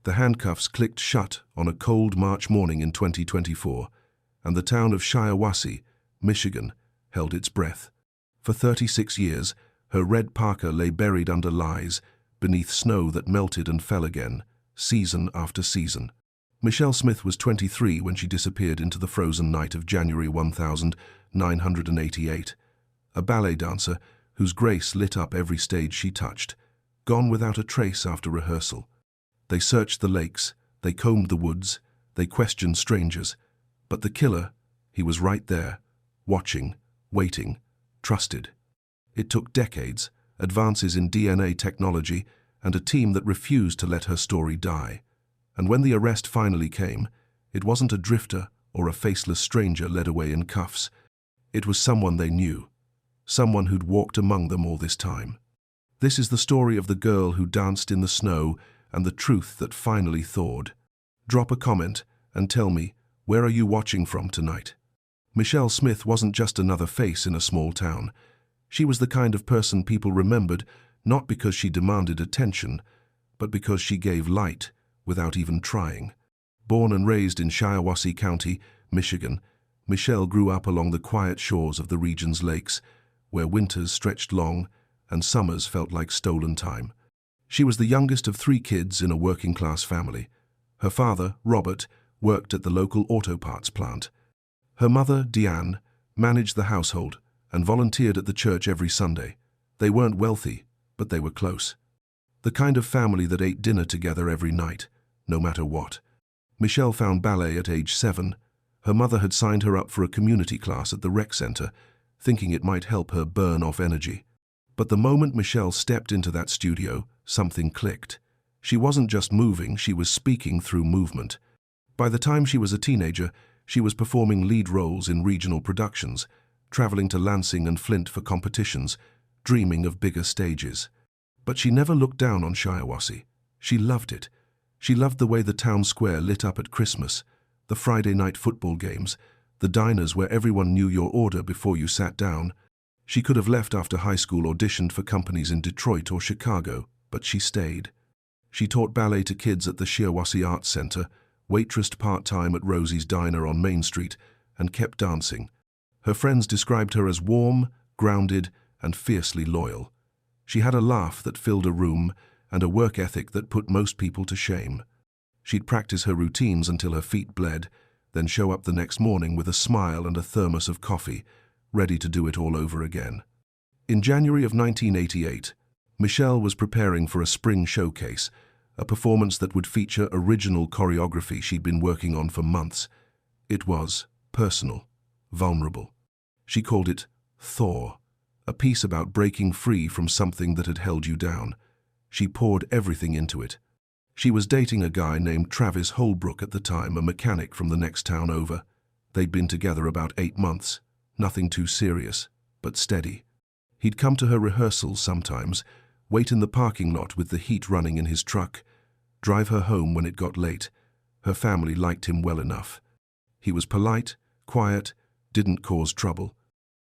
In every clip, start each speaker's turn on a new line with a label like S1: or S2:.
S1: The handcuffs clicked shut on a cold March morning in 2024, and the town of Shiawassee, Michigan, held its breath. For 36 years, her red parka lay buried under lies, beneath snow that melted and fell again, season after season. Michelle Smith was 23 when she disappeared into the frozen night of January 1988, a ballet dancer whose grace lit up every stage she touched, gone without a trace after rehearsal. They searched the lakes, they combed the woods, they questioned strangers, but the killer, he was right there, watching, waiting, trusted. It took decades, advances in DNA technology, and a team that refused to let her story die. And when the arrest finally came, it wasn't a drifter or a faceless stranger led away in cuffs. It was someone they knew, someone who'd walked among them all this time. This is the story of the girl who danced in the snow and the truth that finally thawed. Drop a comment and tell me, where are you watching from tonight? Michelle Smith wasn't just another face in a small town. She was the kind of person people remembered not because she demanded attention, but because she gave light without even trying. Born and raised in Shiawassee County, Michigan, Michelle grew up along the quiet shores of the region's lakes, where winters stretched long and summers felt like stolen time. She was the youngest of 3 kids in a working-class family. Her father, Robert, worked at the local auto parts plant. Her mother, Deanne, managed the household and volunteered at the church every Sunday. They weren't wealthy, but they were close. The kind of family that ate dinner together every night, no matter what. Michelle found ballet at age 7. Her mother had signed her up for a community class at the rec center, thinking it might help her burn off energy. But the moment Michelle stepped into that studio, something clicked. She wasn't just moving, she was speaking through movement. By the time she was a teenager, she was performing lead roles in regional productions, traveling to Lansing and Flint for competitions, dreaming of bigger stages. But she never looked down on Shiawassee. She loved it. She loved the way the town square lit up at Christmas, the Friday night football games, the diners where everyone knew your order before you sat down. She could have left after high school, auditioned for companies in Detroit or Chicago, but she stayed. She taught ballet to kids at the Shiawassee Arts Center, waitressed part-time at Rosie's Diner on Main Street, and kept dancing. Her friends described her as warm, grounded, and fiercely loyal. She had a laugh that filled a room and a work ethic that put most people to shame. She'd practice her routines until her feet bled, then show up the next morning with a smile and a thermos of coffee, ready to do it all over again. In January of 1988, Michelle was preparing for a spring showcase, a performance that would feature original choreography she'd been working on for months. It was personal, vulnerable. She called it Thaw, a piece about breaking free from something that had held you down. She poured everything into it. She was dating a guy named Travis Holbrook at the time, a mechanic from the next town over. They'd been together about 8 months, nothing too serious, but steady. He'd come to her rehearsals sometimes, wait in the parking lot with the heat running in his truck, drive her home when it got late. Her family liked him well enough. He was polite, quiet, didn't cause trouble.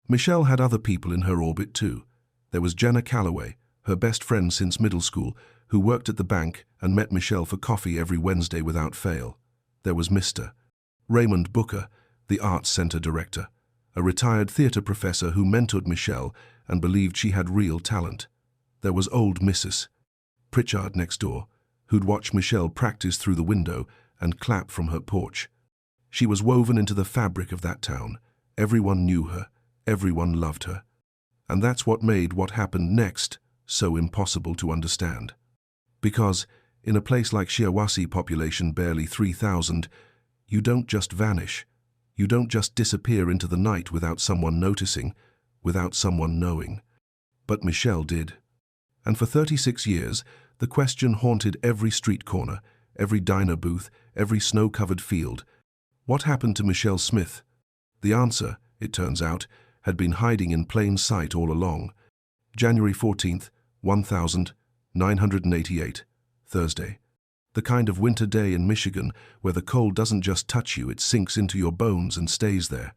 S1: Michelle had other people in her orbit too. There was Jenna Calloway, her best friend since middle school, who worked at the bank and met Michelle for coffee every Wednesday without fail. There was Mr. Raymond Booker, the Arts Center director, a retired theater professor who mentored Michelle and believed she had real talent. There was old Mrs. Pritchard next door, who'd watch Michelle practice through the window and clap from her porch. She was woven into the fabric of that town. Everyone knew her, everyone loved her. And that's what made what happened next so impossible to understand. Because, in a place like Shiawassee, population barely 3,000, you don't just vanish. You don't just disappear into the night without someone noticing, without someone knowing. But Michelle did. And for 36 years, the question haunted every street corner, every diner booth, every snow-covered field. What happened to Michelle Smith? The answer, it turns out, had been hiding in plain sight all along. January 14th, 1988, Thursday. The kind of winter day in Michigan where the cold doesn't just touch you, it sinks into your bones and stays there.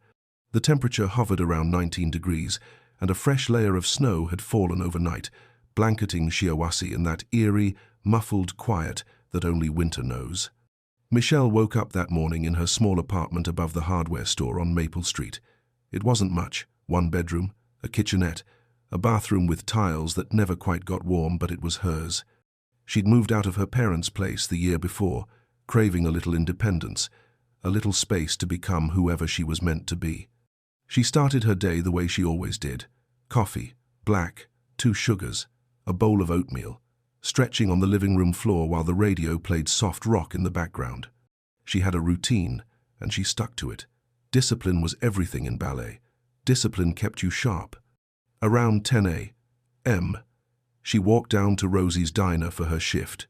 S1: The temperature hovered around 19 degrees, and a fresh layer of snow had fallen overnight, blanketing Shiawassee in that eerie, muffled quiet that only winter knows. Michelle woke up that morning in her small apartment above the hardware store on Maple Street. It wasn't much, one bedroom, a kitchenette, a bathroom with tiles that never quite got warm, but it was hers. She'd moved out of her parents' place the year before, craving a little independence, a little space to become whoever she was meant to be. She started her day the way she always did. Coffee, black, 2 sugars, a bowl of oatmeal, stretching on the living room floor while the radio played soft rock in the background. She had a routine, and she stuck to it. Discipline was everything in ballet. Discipline kept you sharp. Around 10 a.m., she walked down to Rosie's diner for her shift.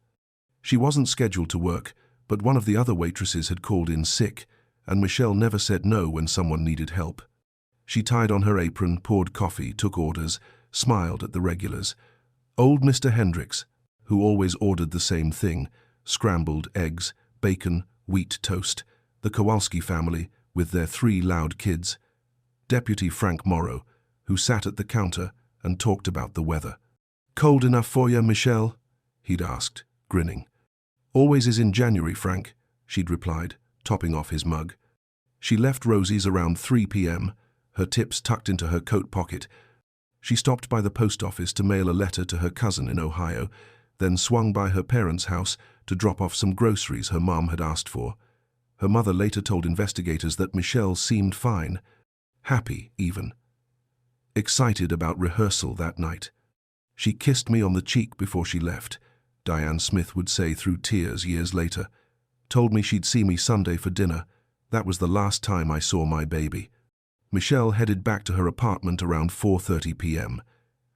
S1: She wasn't scheduled to work, but one of the other waitresses had called in sick, and Michelle never said no when someone needed help. She tied on her apron, poured coffee, took orders, smiled at the regulars. Old Mr. Hendricks, who always ordered the same thing, scrambled eggs, bacon, wheat toast. The Kowalski family, with their 3 loud kids. Deputy Frank Morrow, who sat at the counter and talked about the weather. "Cold enough for you, Michelle?" he'd asked, grinning. "Always is in January, Frank," she'd replied, topping off his mug. She left Rosie's around 3 p.m., her tips tucked into her coat pocket. She stopped by the post office to mail a letter to her cousin in Ohio, then swung by her parents' house to drop off some groceries her mom had asked for. Her mother later told investigators that Michelle seemed fine, happy even. Excited about rehearsal that night. "She kissed me on the cheek before she left," Diane Smith would say through tears years later. "Told me she'd see me Sunday for dinner. That was the last time I saw my baby." Michelle headed back to her apartment around 4:30 p.m.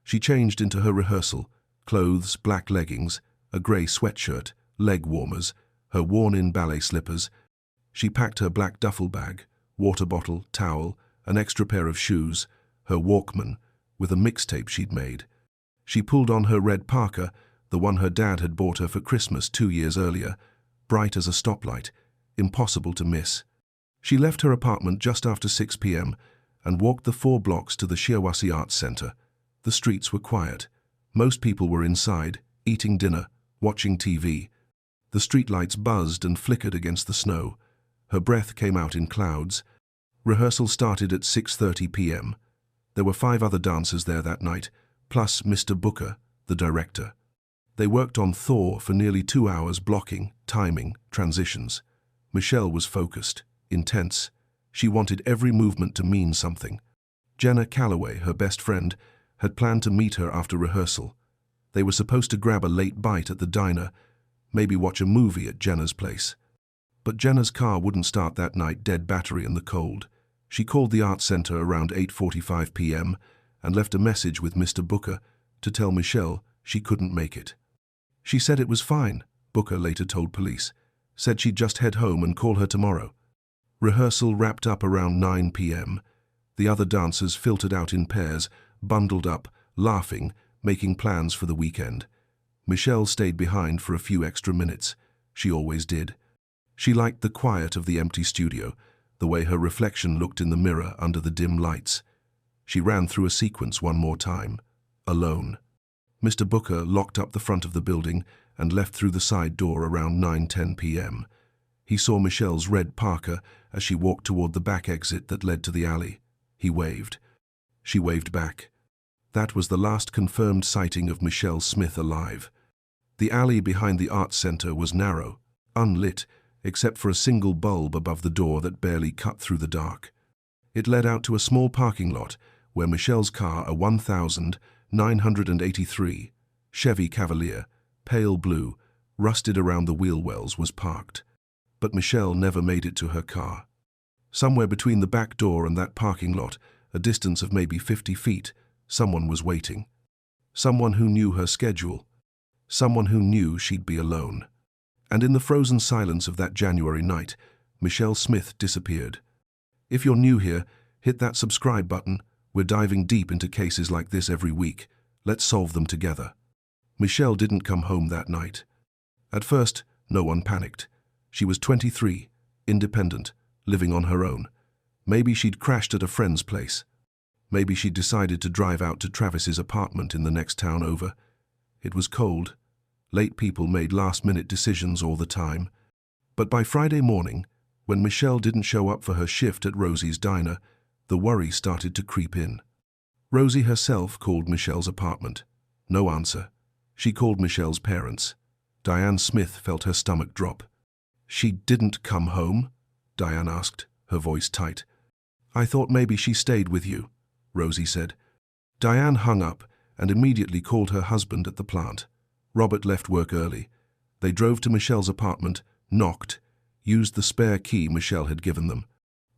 S1: She changed into her rehearsal, clothes, black leggings, a grey sweatshirt, leg warmers, her worn-in ballet slippers. She packed her black duffel bag, water bottle, towel, an extra pair of shoes, her Walkman, with a mixtape she'd made. She pulled on her red parka, the one her dad had bought her for Christmas 2 years earlier, bright as a stoplight, impossible to miss. She left her apartment just after 6 p.m. and walked the 4 blocks to the Shiawassee Arts Center. The streets were quiet. Most people were inside, eating dinner, watching TV. The streetlights buzzed and flickered against the snow. Her breath came out in clouds. Rehearsal started at 6:30 p.m. There were 5 other dancers there that night, plus Mr. Booker, the director. They worked on Thor for nearly 2 hours, blocking, timing, transitions. Michelle was focused, intense. She wanted every movement to mean something. Jenna Calloway, her best friend, had planned to meet her after rehearsal. They were supposed to grab a late bite at the diner, maybe watch a movie at Jenna's place. But Jenna's car wouldn't start that night, dead battery in the cold. She called the art center around 8:45 p.m. and left a message with Mr. Booker to tell Michelle she couldn't make it. She said it was fine, Booker later told police. Said she'd just head home and call her tomorrow. Rehearsal wrapped up around 9 p.m. The other dancers filtered out in pairs, bundled up, laughing, making plans for the weekend. Michelle stayed behind for a few extra minutes. She always did. She liked the quiet of the empty studio, the way her reflection looked in the mirror under the dim lights. She ran through a sequence one more time, alone. Mr. Booker locked up the front of the building and left through the side door around 9:10 p.m. He saw Michelle's red parka as she walked toward the back exit that led to the alley. He waved. She waved back. That was the last confirmed sighting of Michelle Smith alive. The alley behind the Arts Center was narrow, unlit, except for a single bulb above the door that barely cut through the dark. It led out to a small parking lot where Michelle's car, a 1983 Chevy Cavalier, pale blue, rusted around the wheel wells, was parked. But Michelle never made it to her car. Somewhere between the back door and that parking lot, a distance of maybe 50 feet, someone was waiting. Someone who knew her schedule. Someone who knew she'd be alone. And in the frozen silence of that January night, Michelle Smith disappeared. If you're new here, hit that subscribe button. We're diving deep into cases like this every week. Let's solve them together. Michelle didn't come home that night. At first, no one panicked. She was 23, independent, living on her own. Maybe she'd crashed at a friend's place. Maybe she'd decided to drive out to Travis's apartment in the next town over. It was cold, Late people made last-minute decisions all the time. But by Friday morning, when Michelle didn't show up for her shift at Rosie's diner, the worry started to creep in. Rosie herself called Michelle's apartment. No answer. She called Michelle's parents. Diane Smith felt her stomach drop. "She didn't come home?" Diane asked, her voice tight. "I thought maybe she stayed with you," Rosie said. Diane hung up and immediately called her husband at the plant. Robert left work early. They drove to Michelle's apartment, knocked, used the spare key Michelle had given them.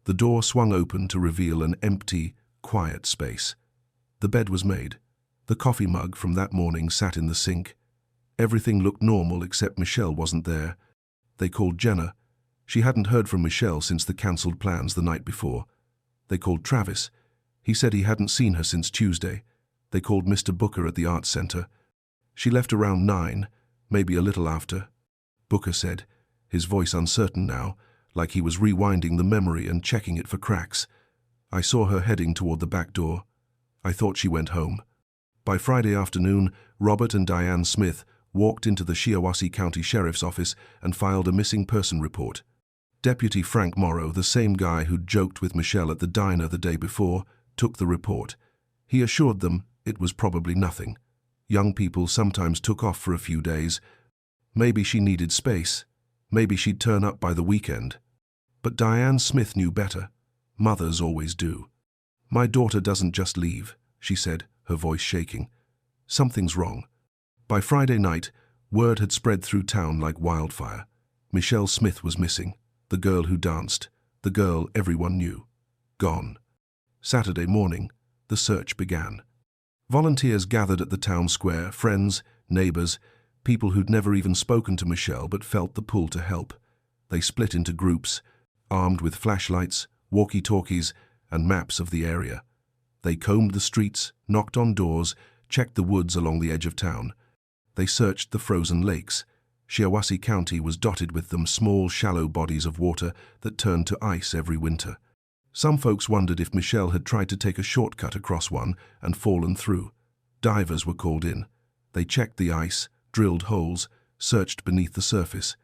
S1: The door swung open to reveal an empty, quiet space. The bed was made. The coffee mug from that morning sat in the sink. Everything looked normal except Michelle wasn't there. They called Jenna. She hadn't heard from Michelle since the cancelled plans the night before. They called Travis. He said he hadn't seen her since Tuesday. They called Mr. Booker at the Arts Center. She left around 9, maybe a little after. Booker said, his voice uncertain now, like he was rewinding the memory and checking it for cracks. "I saw her heading toward the back door. I thought she went home." By Friday afternoon, Robert and Diane Smith walked into the Shiawassee County Sheriff's Office and filed a missing person report. Deputy Frank Morrow, the same guy who'd joked with Michelle at the diner the day before, took the report. He assured them it was probably nothing. Young people sometimes took off for a few days. Maybe she needed space. Maybe she'd turn up by the weekend. But Diane Smith knew better. Mothers always do. "My daughter doesn't just leave," she said, her voice shaking. "Something's wrong." By Friday night, word had spread through town like wildfire. Michelle Smith was missing, the girl who danced, the girl everyone knew. Gone. Saturday morning, the search began. Volunteers gathered at the town square, friends, neighbors, people who'd never even spoken to Michelle but felt the pull to help. They split into groups, armed with flashlights, walkie-talkies, and maps of the area. They combed the streets, knocked on doors, checked the woods along the edge of town. They searched the frozen lakes. Shiawassee County was dotted with them, small, shallow bodies of water that turned to ice every winter. Some folks wondered if Michelle had tried to take a shortcut across one and fallen through. Divers were called in. They checked the ice, drilled holes, searched beneath the surface.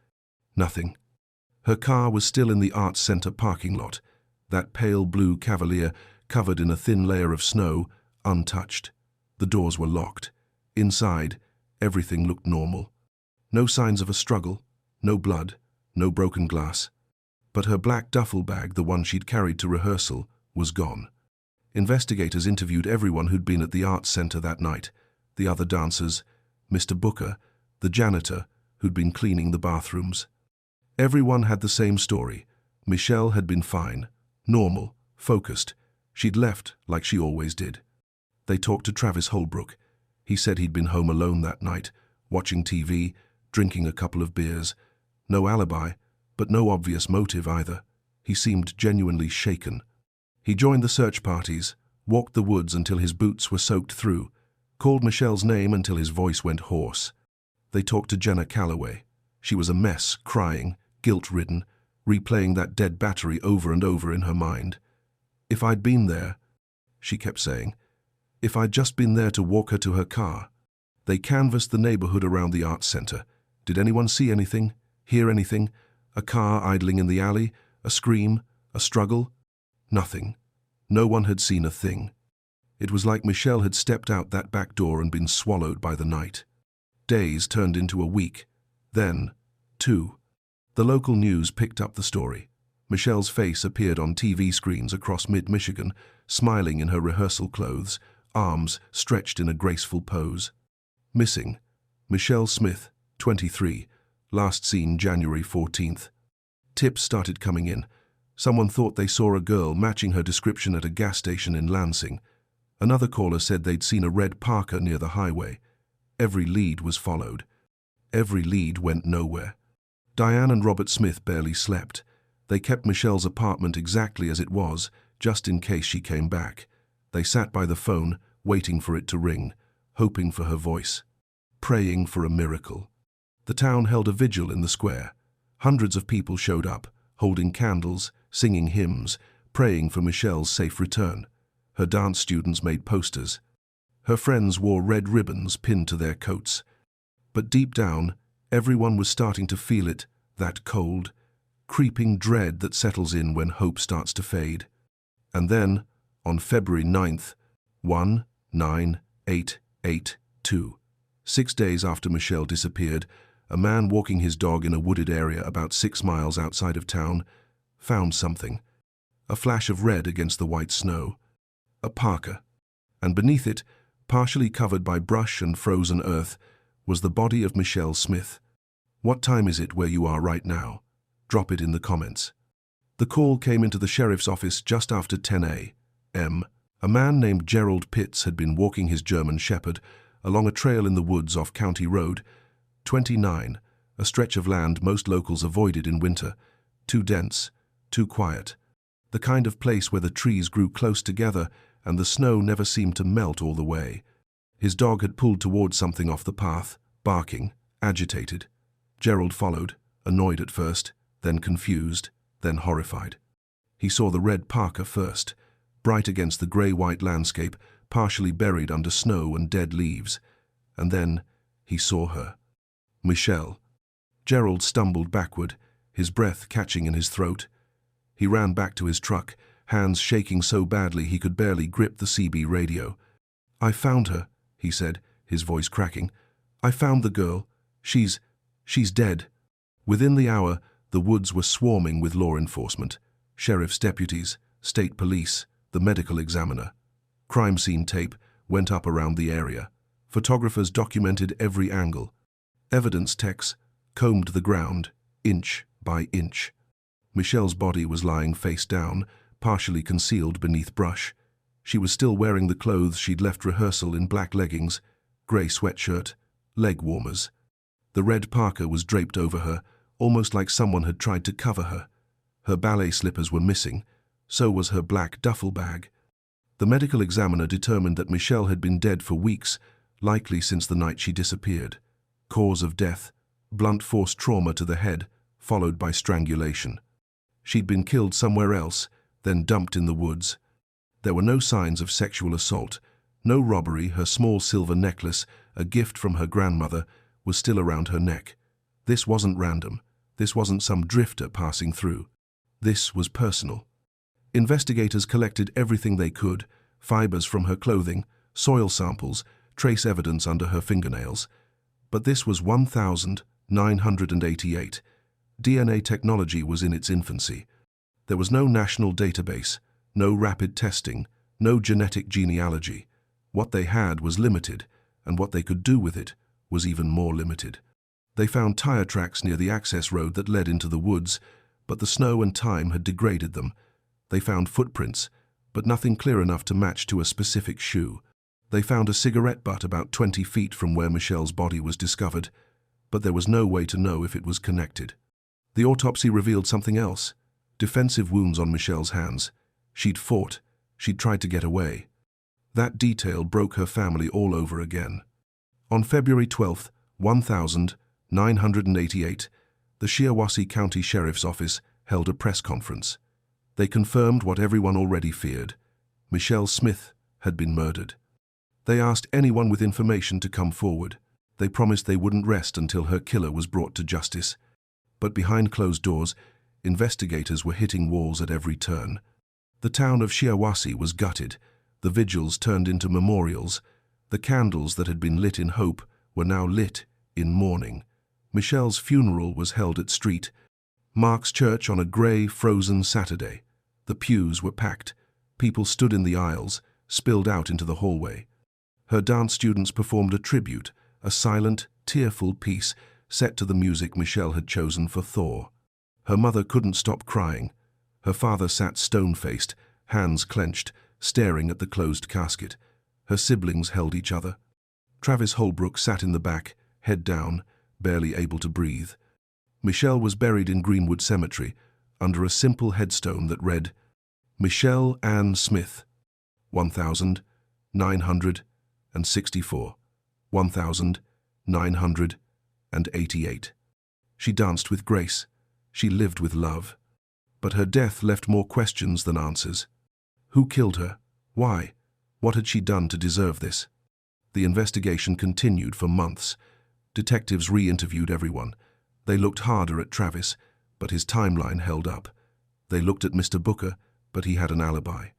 S1: Nothing. Her car was still in the Arts Center parking lot, that pale blue Cavalier covered in a thin layer of snow, untouched. The doors were locked. Inside, everything looked normal. No signs of a struggle, no blood, no broken glass. But her black duffel bag, the one she'd carried to rehearsal, was gone. Investigators interviewed everyone who'd been at the Arts Center that night, the other dancers, Mr. Booker, the janitor who'd been cleaning the bathrooms. Everyone had the same story. Michelle had been fine, normal, focused. She'd left like she always did. They talked to Travis Holbrook. He said he'd been home alone that night, watching TV, drinking a couple of beers. No alibi, but no obvious motive either. He seemed genuinely shaken. He joined the search parties, walked the woods until his boots were soaked through, called Michelle's name until his voice went hoarse. They talked to Jenna Calloway. She was a mess, crying, guilt-ridden, replaying that dead battery over and over in her mind. "If I'd been there," she kept saying. "If I'd just been there to walk her to her car." They canvassed the neighborhood around the Arts Center. Did anyone see anything, hear anything? A car idling in the alley? A scream? A struggle? Nothing. No one had seen a thing. It was like Michelle had stepped out that back door and been swallowed by the night. Days turned into a week. Then, 2. The local news picked up the story. Michelle's face appeared on TV screens across mid-Michigan, smiling in her rehearsal clothes, arms stretched in a graceful pose. Missing. Michelle Smith, 23, last seen January 14th. Tips started coming in. Someone thought they saw a girl matching her description at a gas station in Lansing. Another caller said they'd seen a red Parker near the highway. Every lead was followed. Every lead went nowhere. Diane and Robert Smith barely slept. They kept Michelle's apartment exactly as it was, just in case she came back. They sat by the phone, waiting for it to ring, hoping for her voice, praying for a miracle. The town held a vigil in the square. Hundreds of people showed up, holding candles, singing hymns, praying for Michelle's safe return. Her dance students made posters. Her friends wore red ribbons pinned to their coats. But deep down, everyone was starting to feel it, that cold, creeping dread that settles in when hope starts to fade. And then, on February 9th, 19882, 6 days after Michelle disappeared, a man walking his dog in a wooded area about 6 miles outside of town found something. A flash of red against the white snow. A parka. And beneath it, partially covered by brush and frozen earth, was the body of Michelle Smith. What time is it where you are right now? Drop it in the comments. The call came into the sheriff's office just after 10 a.m. A man named Gerald Pitts had been walking his German Shepherd along a trail in the woods off County Road 29, a stretch of land most locals avoided in winter. Too dense, too quiet. The kind of place where the trees grew close together and the snow never seemed to melt all the way. His dog had pulled towards something off the path, barking, agitated. Gerald followed, annoyed at first, then confused, then horrified. He saw the red parka first, bright against the grey-white landscape, partially buried under snow and dead leaves. And then he saw her. Michelle. Gerald stumbled backward, his breath catching in his throat. He ran back to his truck, hands shaking so badly he could barely grip the CB radio. "I found her," he said, his voice cracking. "I found the girl. She's dead." Within the hour, the woods were swarming with law enforcement, sheriff's deputies, state police, the medical examiner. Crime scene tape went up around the area. Photographers documented every angle. Evidence techs combed the ground, inch by inch. Michelle's body was lying face down, partially concealed beneath brush. She was still wearing the clothes she'd left rehearsal in: black leggings, grey sweatshirt, leg warmers. The red parka was draped over her, almost like someone had tried to cover her. Her ballet slippers were missing, so was her black duffel bag. The medical examiner determined that Michelle had been dead for weeks, likely since the night she disappeared. Cause of death: blunt force trauma to the head, followed by strangulation. She'd been killed somewhere else, then dumped in the woods. There were no signs of sexual assault, no robbery. Her small silver necklace, a gift from her grandmother, was still around her neck. This wasn't random. This wasn't some drifter passing through. This was personal. Investigators collected everything they could: fibers from her clothing, soil samples, trace evidence under her fingernails. But this was 1988. DNA technology was in its infancy. There was no national database, no rapid testing, no genetic genealogy. What they had was limited, and what they could do with it was even more limited. They found tire tracks near the access road that led into the woods, but the snow and time had degraded them. They found footprints, but nothing clear enough to match to a specific shoe. They found a cigarette butt about 20 feet from where Michelle's body was discovered, but there was no way to know if it was connected. The autopsy revealed something else: defensive wounds on Michelle's hands. She'd fought. She'd tried to get away. That detail broke her family all over again. On February 12th, 1988, the Shiawassee County Sheriff's Office held a press conference. They confirmed what everyone already feared: Michelle Smith had been murdered. They asked anyone with information to come forward. They promised they wouldn't rest until her killer was brought to justice. But behind closed doors, investigators were hitting walls at every turn. The town of Shiawassee was gutted. The vigils turned into memorials. The candles that had been lit in hope were now lit in mourning. Michelle's funeral was held at St. Mark's Church on a grey, frozen Saturday. The pews were packed. People stood in the aisles, spilled out into the hallway. Her dance students performed a tribute, a silent, tearful piece set to the music Michelle had chosen for Thor. Her mother couldn't stop crying. Her father sat stone-faced, hands clenched, staring at the closed casket. Her siblings held each other. Travis Holbrook sat in the back, head down, barely able to breathe. Michelle was buried in Greenwood Cemetery, under a simple headstone that read, Michelle Ann Smith, 1964, 1988. She danced with grace. She lived with love. But her death left more questions than answers. Who killed her? Why? What had she done to deserve this? The investigation continued for months. Detectives re-interviewed everyone. They looked harder at Travis, but his timeline held up. They looked at Mr. Booker, but he had an alibi.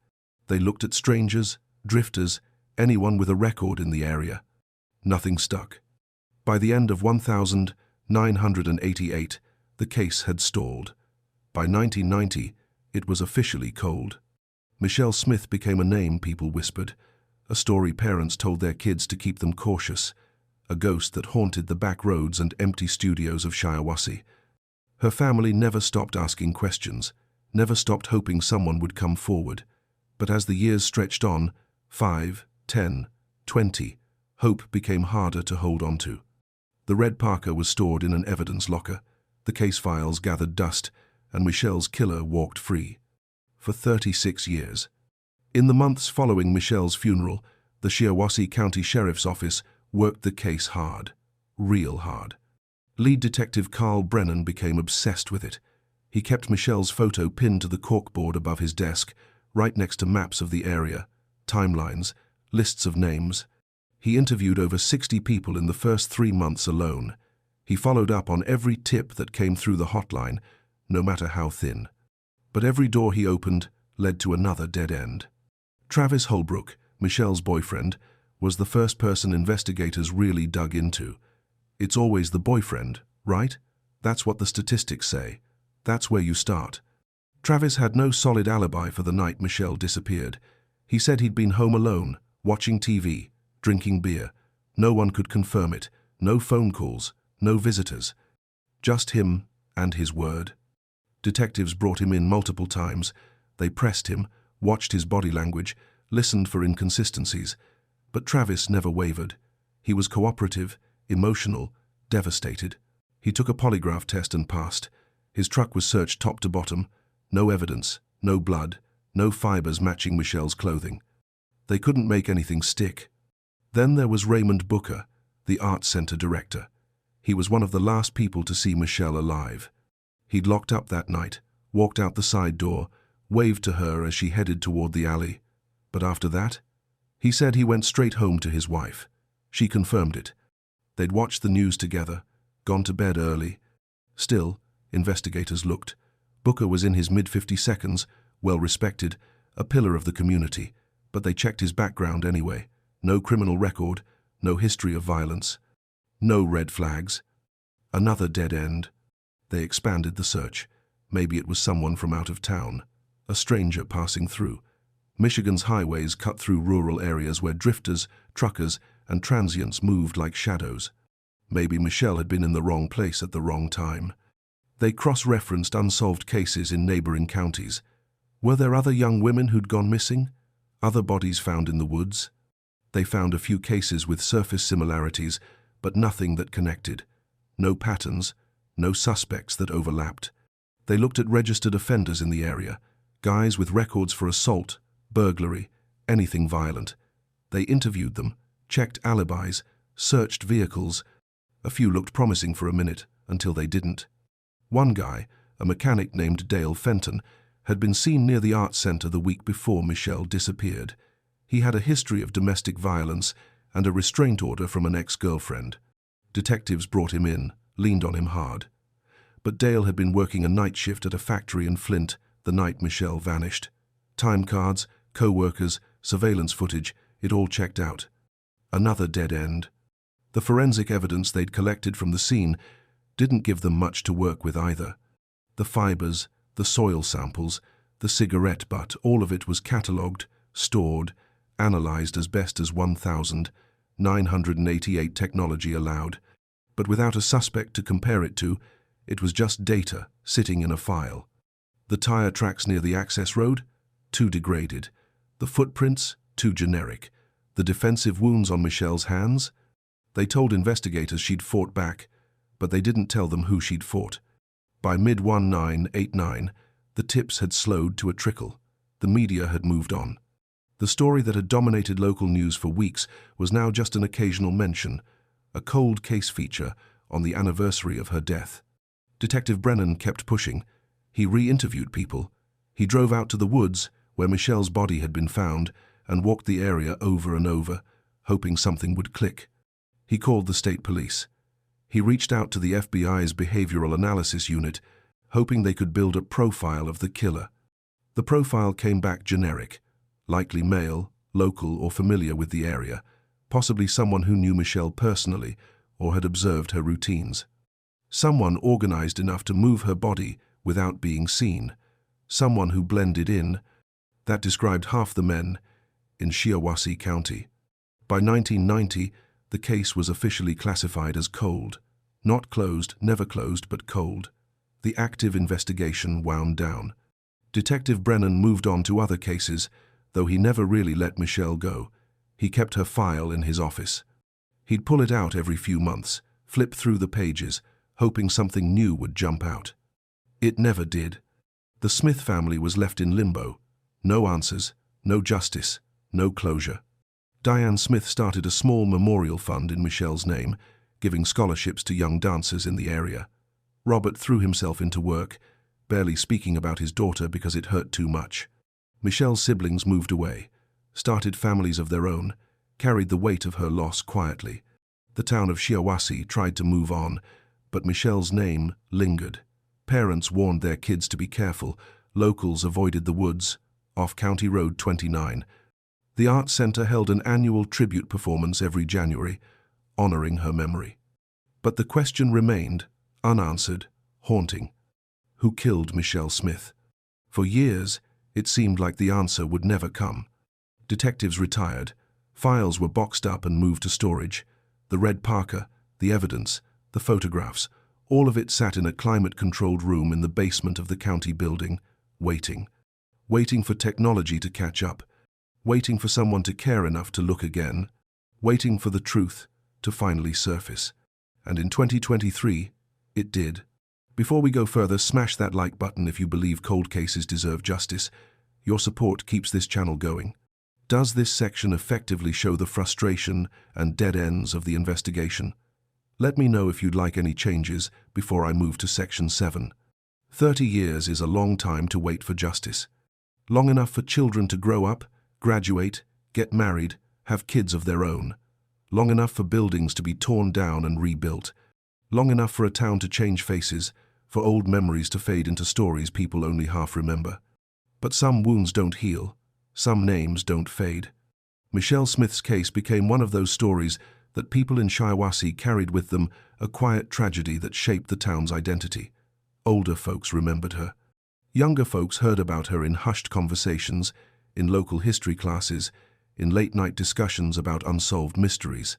S1: They looked at strangers, drifters, anyone with a record in the area. Nothing stuck. By the end of 1988, the case had stalled. By 1990, it was officially cold. Michelle Smith became a name people whispered, a story parents told their kids to keep them cautious, a ghost that haunted the back roads and empty studios of Shiawassee. Her family never stopped asking questions, never stopped hoping someone would come forward. But as the years stretched on, 5, 10, 20, hope became harder to hold on to. The red parka was stored in an evidence locker, the case files gathered dust, and Michelle's killer walked free. For 36 years. In the months following Michelle's funeral, the Shiawassee County Sheriff's Office worked the case hard, real hard. Lead detective Carl Brennan became obsessed with it. He kept Michelle's photo pinned to the corkboard above his desk, right next to maps of the area, timelines, lists of names. He interviewed over 60 people in the first 3 months alone. He followed up on every tip that came through the hotline, no matter how thin. But every door he opened led to another dead end. Travis Holbrook, Michelle's boyfriend, was the first person investigators really dug into. It's always the boyfriend, right? That's what the statistics say. That's where you start. Travis had no solid alibi for the night Michelle disappeared. He said he'd been home alone, watching TV, drinking beer. No one could confirm it. No phone calls, no visitors. Just him and his word. Detectives brought him in multiple times. They pressed him, watched his body language, listened for inconsistencies. But Travis never wavered. He was cooperative, emotional, devastated. He took a polygraph test and passed. His truck was searched top to bottom. No evidence, no blood, no fibers matching Michelle's clothing. They couldn't make anything stick. Then there was Raymond Booker, the Arts Center director. He was one of the last people to see Michelle alive. He'd locked up that night, walked out the side door, waved to her as she headed toward the alley. But after that, he said he went straight home to his wife. She confirmed it. They'd watched the news together, gone to bed early. Still, investigators looked. Booker was in his mid-52s, well-respected, a pillar of the community, but they checked his background anyway. No criminal record, no history of violence, no red flags. Another dead end. They expanded the search. Maybe it was someone from out of town, a stranger passing through. Michigan's highways cut through rural areas where drifters, truckers, and transients moved like shadows. Maybe Michelle had been in the wrong place at the wrong time. They cross-referenced unsolved cases in neighboring counties. Were there other young women who'd gone missing? Other bodies found in the woods? They found a few cases with surface similarities, but nothing that connected. No patterns, no suspects that overlapped. They looked at registered offenders in the area, guys with records for assault, burglary, anything violent. They interviewed them, checked alibis, searched vehicles. A few looked promising for a minute, until they didn't. One guy, a mechanic named Dale Fenton, had been seen near the Arts Center the week before Michelle disappeared. He had a history of domestic violence and a restraint order from an ex-girlfriend. Detectives brought him in, leaned on him hard. But Dale had been working a night shift at a factory in Flint the night Michelle vanished. Time cards, co-workers, surveillance footage, it all checked out. Another dead end. The forensic evidence they'd collected from the scene didn't give them much to work with either. The fibers, the soil samples, the cigarette butt, all of it was catalogued, stored, analyzed as best as 1,988 technology allowed. But without a suspect to compare it to, it was just data sitting in a file. The tire tracks near the access road? Too degraded. The footprints? Too generic. The defensive wounds on Michelle's hands? They told investigators she'd fought back, but they didn't tell them who she'd fought. By mid-1989, the tips had slowed to a trickle. The media had moved on. The story that had dominated local news for weeks was now just an occasional mention, a cold case feature on the anniversary of her death. Detective Brennan kept pushing. He re-interviewed people. He drove out to the woods where Michelle's body had been found and walked the area over and over, hoping something would click. He called the state police. He reached out to the FBI's behavioral analysis unit, hoping they could build a profile of the killer. The profile came back generic, likely male, local or familiar with the area, possibly someone who knew Michelle personally or had observed her routines. Someone organized enough to move her body without being seen. Someone who blended in. That described half the men in Shiawassee County. By 1990, the case was officially classified as cold. Not closed, never closed, but cold. The active investigation wound down. Detective Brennan moved on to other cases, though he never really let Michelle go. He kept her file in his office. He'd pull it out every few months, flip through the pages, hoping something new would jump out. It never did. The Smith family was left in limbo. No answers, no justice, no closure. Diane Smith started a small memorial fund in Michelle's name, giving scholarships to young dancers in the area. Robert threw himself into work, barely speaking about his daughter because it hurt too much. Michelle's siblings moved away, started families of their own, carried the weight of her loss quietly. The town of Shiawassee tried to move on, but Michelle's name lingered. Parents warned their kids to be careful. Locals avoided the woods, off County Road 29. The Arts Center held an annual tribute performance every January, honoring her memory. But the question remained, unanswered, haunting. Who killed Michelle Smith? For years, it seemed like the answer would never come. Detectives retired. Files were boxed up and moved to storage. The red parka, the evidence, the photographs, all of it sat in a climate-controlled room in the basement of the county building, waiting. Waiting for technology to catch up. Waiting for someone to care enough to look again. Waiting for the truth to finally surface. And in 2023, it did. Before we go further, smash that like button if you believe cold cases deserve justice. Your support keeps this channel going. Does this section effectively show the frustration and dead ends of the investigation? Let me know if you'd like any changes before I move to Section 7. 30 years is a long time to wait for justice. Long enough for children to grow up, graduate, get married, have kids of their own. Long enough for buildings to be torn down and rebuilt. Long enough for a town to change faces, for old memories to fade into stories people only half remember. But some wounds don't heal. Some names don't fade. Michelle Smith's case became one of those stories that people in Shiawassee carried with them, a quiet tragedy that shaped the town's identity. Older folks remembered her. Younger folks heard about her in hushed conversations, in local history classes, in late-night discussions about unsolved mysteries.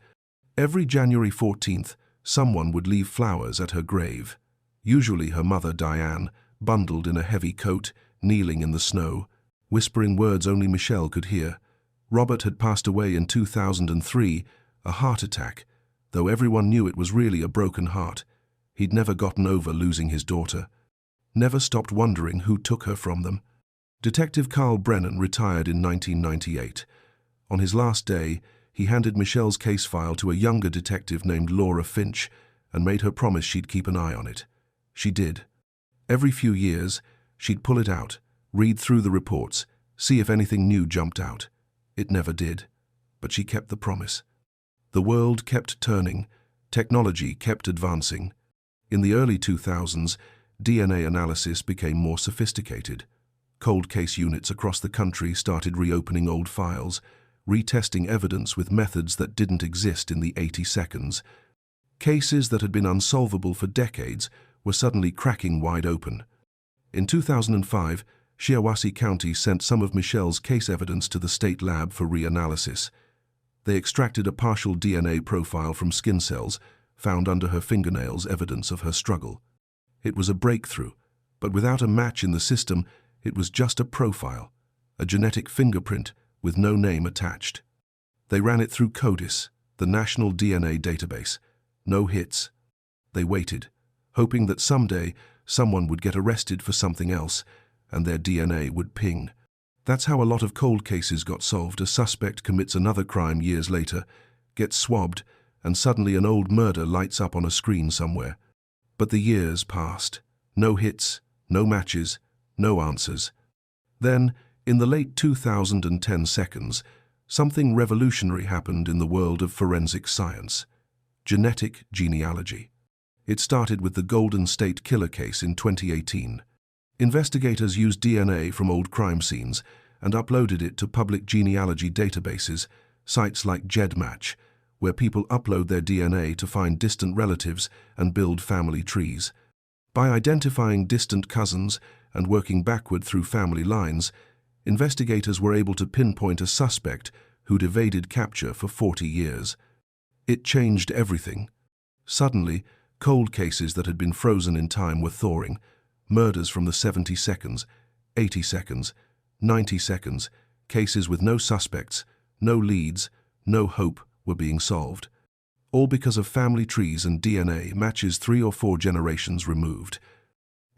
S1: Every January 14th, someone would leave flowers at her grave. Usually her mother, Diane, bundled in a heavy coat, kneeling in the snow, whispering words only Michelle could hear. Robert had passed away in 2003, a heart attack, though everyone knew it was really a broken heart. He'd never gotten over losing his daughter. Never stopped wondering who took her from them. Detective Carl Brennan retired in 1998. On his last day, he handed Michelle's case file to a younger detective named Laura Finch and made her promise she'd keep an eye on it. She did. Every few years, she'd pull it out, read through the reports, see if anything new jumped out. It never did, but she kept the promise. The world kept turning, technology kept advancing. In the early 2000s, DNA analysis became more sophisticated. Cold case units across the country started reopening old files, retesting evidence with methods that didn't exist in the 80 seconds. Cases that had been unsolvable for decades were suddenly cracking wide open. In 2005, Shiawassee County sent some of Michelle's case evidence to the state lab for reanalysis. They extracted a partial DNA profile from skin cells found under her fingernails, evidence of her struggle. It was a breakthrough, but without a match in the system, it was just a profile, a genetic fingerprint with no name attached. They ran it through CODIS, the national DNA database. No hits. They waited, hoping that someday someone would get arrested for something else and their DNA would ping. That's how a lot of cold cases got solved. A suspect commits another crime years later, gets swabbed, and suddenly an old murder lights up on a screen somewhere. But the years passed. No hits, no matches, no answers. Then, in the late 2010 seconds, something revolutionary happened in the world of forensic science. Genetic genealogy. It started with the Golden State Killer case in 2018. Investigators used DNA from old crime scenes and uploaded it to public genealogy databases, sites like GEDmatch, where people upload their DNA to find distant relatives and build family trees. By identifying distant cousins and working backward through family lines, investigators were able to pinpoint a suspect who'd evaded capture for 40 years. It changed everything. Suddenly, cold cases that had been frozen in time were thawing. Murders from the 70 seconds, 80 seconds, 90 seconds, cases with no suspects, no leads, no hope were being solved. All because of family trees and DNA matches 3 or 4 generations removed.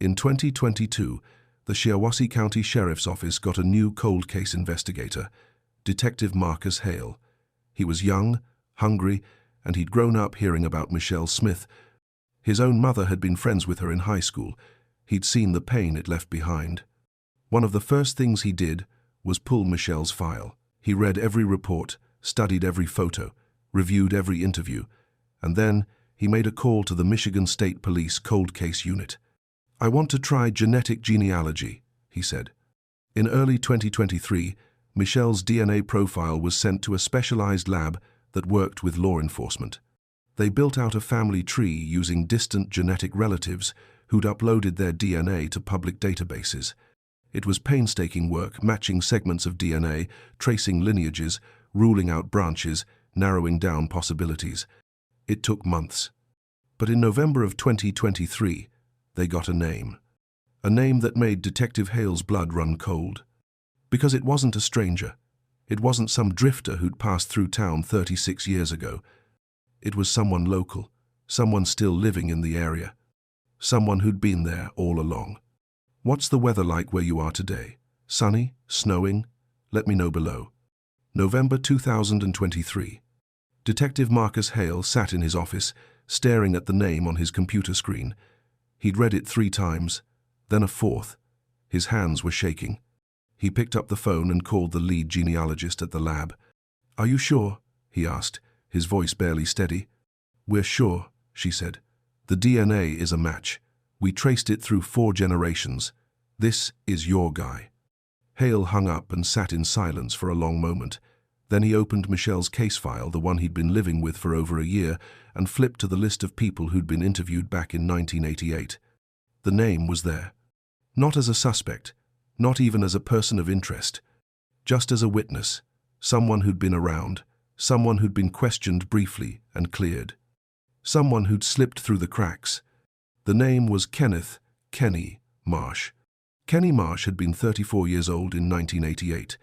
S1: In 2022, the Shiawassee County Sheriff's Office got a new cold case investigator, Detective Marcus Hale. He was young, hungry, and he'd grown up hearing about Michelle Smith. His own mother had been friends with her in high school. He'd seen the pain it left behind. One of the first things he did was pull Michelle's file. He read every report, studied every photo, reviewed every interview, and then he made a call to the Michigan State Police Cold Case Unit. "I want to try genetic genealogy," he said. In early 2023, Michelle's DNA profile was sent to a specialized lab that worked with law enforcement. They built out a family tree using distant genetic relatives who'd uploaded their DNA to public databases. It was painstaking work, matching segments of DNA, tracing lineages, ruling out branches, narrowing down possibilities. It took months. But in November of 2023, they got a name. A name that made Detective Hale's blood run cold. Because it wasn't a stranger. It wasn't some drifter who'd passed through town 36 years ago. It was someone local, someone still living in the area. Someone who'd been there all along. What's the weather like where you are today? Sunny? Snowing? Let me know below. November 2023. Detective Marcus Hale sat in his office, staring at the name on his computer screen. He'd read it 3 times, then a 4th. His hands were shaking. He picked up the phone and called the lead genealogist at the lab. "Are you sure?" he asked, his voice barely steady. "We're sure," she said. "The DNA is a match. We traced it through 4 generations. This is your guy." Hale hung up and sat in silence for a long moment. Then he opened Michelle's case file, the one he'd been living with for over a year, and flipped to the list of people who'd been interviewed back in 1988. The name was there. Not as a suspect, not even as a person of interest. Just as a witness, someone who'd been around, someone who'd been questioned briefly and cleared. Someone who'd slipped through the cracks. The name was Kenny Marsh. Kenny Marsh had been 34 years old in 1988.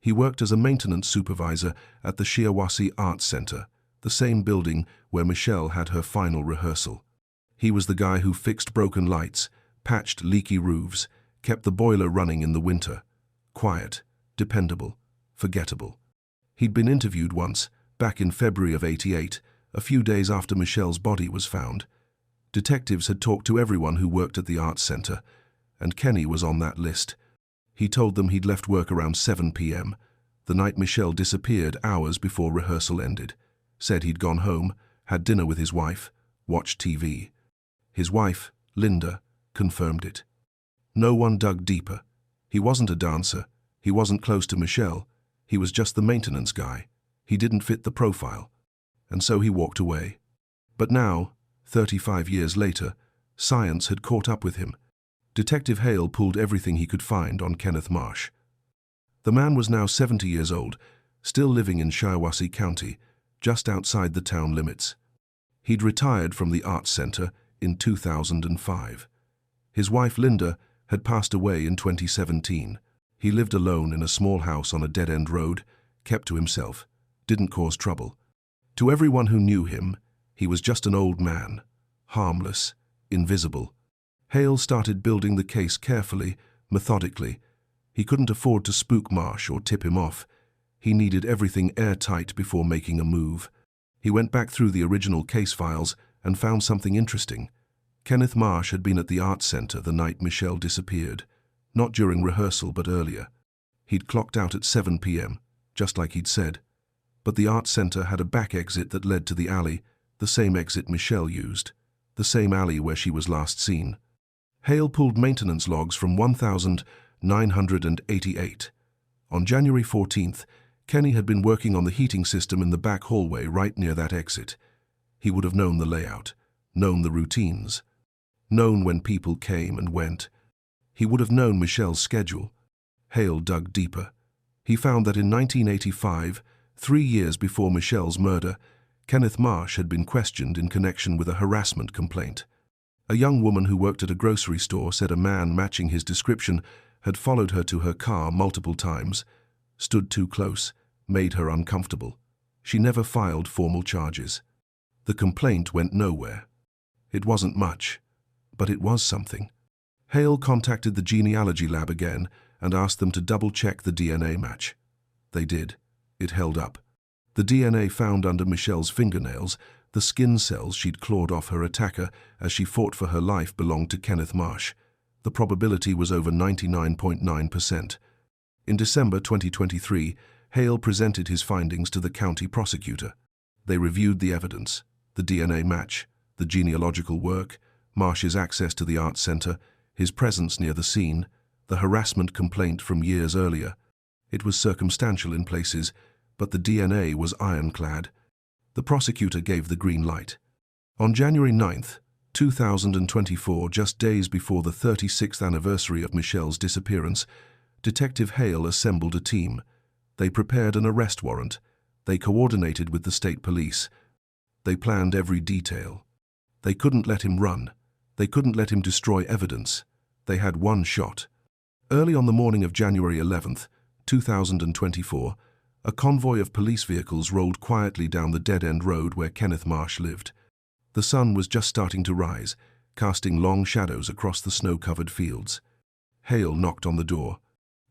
S1: He worked as a maintenance supervisor at the Shiawassee Arts Center, the same building where Michelle had her final rehearsal. He was the guy who fixed broken lights, patched leaky roofs, kept the boiler running in the winter. Quiet, dependable, forgettable. He'd been interviewed once, back in February of '88, a few days after Michelle's body was found. Detectives had talked to everyone who worked at the arts center, and Kenny was on that list. He told them he'd left work around 7 p.m., the night Michelle disappeared hours before rehearsal ended. Said he'd gone home, had dinner with his wife, watched TV. His wife, Linda, confirmed it. No one dug deeper. He wasn't a dancer. He wasn't close to Michelle. He was just the maintenance guy. He didn't fit the profile. And so he walked away. But now, 35 years later, science had caught up with him. Detective Hale pulled everything he could find on Kenneth Marsh. The man was now 70 years old, still living in Shiawassee County, just outside the town limits. He'd retired from the arts center in 2005. His wife Linda had passed away in 2017. He lived alone in a small house on a dead-end road, kept to himself, didn't cause trouble. To everyone who knew him, he was just an old man, harmless, invisible. Hale started building the case carefully, methodically. He couldn't afford to spook Marsh or tip him off. He needed everything airtight before making a move. He went back through the original case files and found something interesting. Kenneth Marsh had been at the arts center the night Michelle disappeared, not during rehearsal but earlier. He'd clocked out at 7 p.m., just like he'd said. But the arts center had a back exit that led to the alley, the same exit Michelle used. the same alley where she was last seen. Hale pulled maintenance logs from 1988. On January 14th, Kenny had been working on the heating system in the back hallway right near that exit. He would have known the layout, known the routines, known when people came and went. He would have known Michelle's schedule. Hale dug deeper. He found that in 1985, 3 years before Michelle's murder, Kenneth Marsh had been questioned in connection with a harassment complaint. A young woman who worked at a grocery store said a man matching his description had followed her to her car multiple times, stood too close, made her uncomfortable. She never filed formal charges. The complaint went nowhere. It wasn't much, but it was something. Hale contacted the genealogy lab again and asked them to double-check the DNA match. They did. It held up. The DNA found under Michelle's fingernails, the skin cells she'd clawed off her attacker as she fought for her life, belonged to Kenneth Marsh. The probability was over 99.9%. In December 2023, Hale presented his findings to the county prosecutor. They reviewed the evidence, the DNA match, the genealogical work, Marsh's access to the art center, his presence near the scene, the harassment complaint from years earlier. It was circumstantial in places, but the DNA was ironclad. The prosecutor gave the green light. On January 9th, 2024, just days before the 36th anniversary of Michelle's disappearance, Detective Hale assembled a team. They prepared an arrest warrant. They coordinated with the state police. They planned every detail. They couldn't let him run. They couldn't let him destroy evidence. They had one shot. Early on the morning of January 11th, 2024, a convoy of police vehicles rolled quietly down the dead-end road where Kenneth Marsh lived. The sun was just starting to rise, casting long shadows across the snow-covered fields. Hale knocked on the door.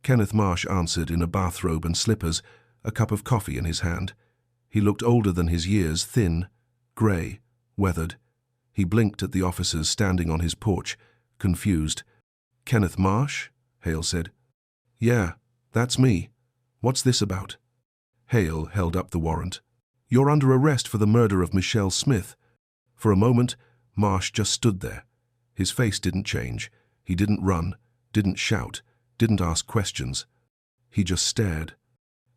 S1: Kenneth Marsh answered in a bathrobe and slippers, a cup of coffee in his hand. He looked older than his years, thin, grey, weathered. He blinked at the officers standing on his porch, confused. "Kenneth Marsh?" Hale said. "Yeah, that's me. What's this about?" Hale held up the warrant. "You're under arrest for the murder of Michelle Smith." For a moment, Marsh just stood there. His face didn't change. He didn't run, didn't shout, didn't ask questions. He just stared.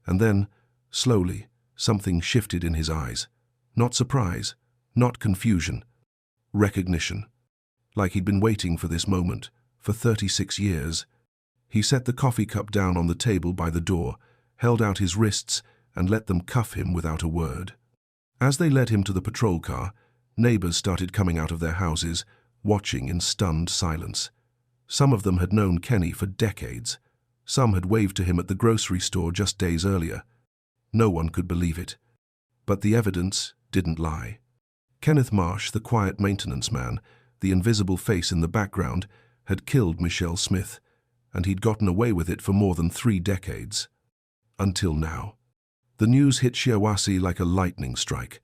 S1: And then, slowly, something shifted in his eyes. Not surprise, not confusion. Recognition. Like he'd been waiting for this moment, for 36 years. He set the coffee cup down on the table by the door, held out his wrists, and let them cuff him without a word. As they led him to the patrol car, neighbors started coming out of their houses, watching in stunned silence. Some of them had known Kenny for decades. Some had waved to him at the grocery store just days earlier. No one could believe it. But the evidence didn't lie. Kenneth Marsh, the quiet maintenance man, the invisible face in the background, had killed Michelle Smith, and he'd gotten away with it for more than 3 decades. Until now. The news hit Shiawassee like a lightning strike.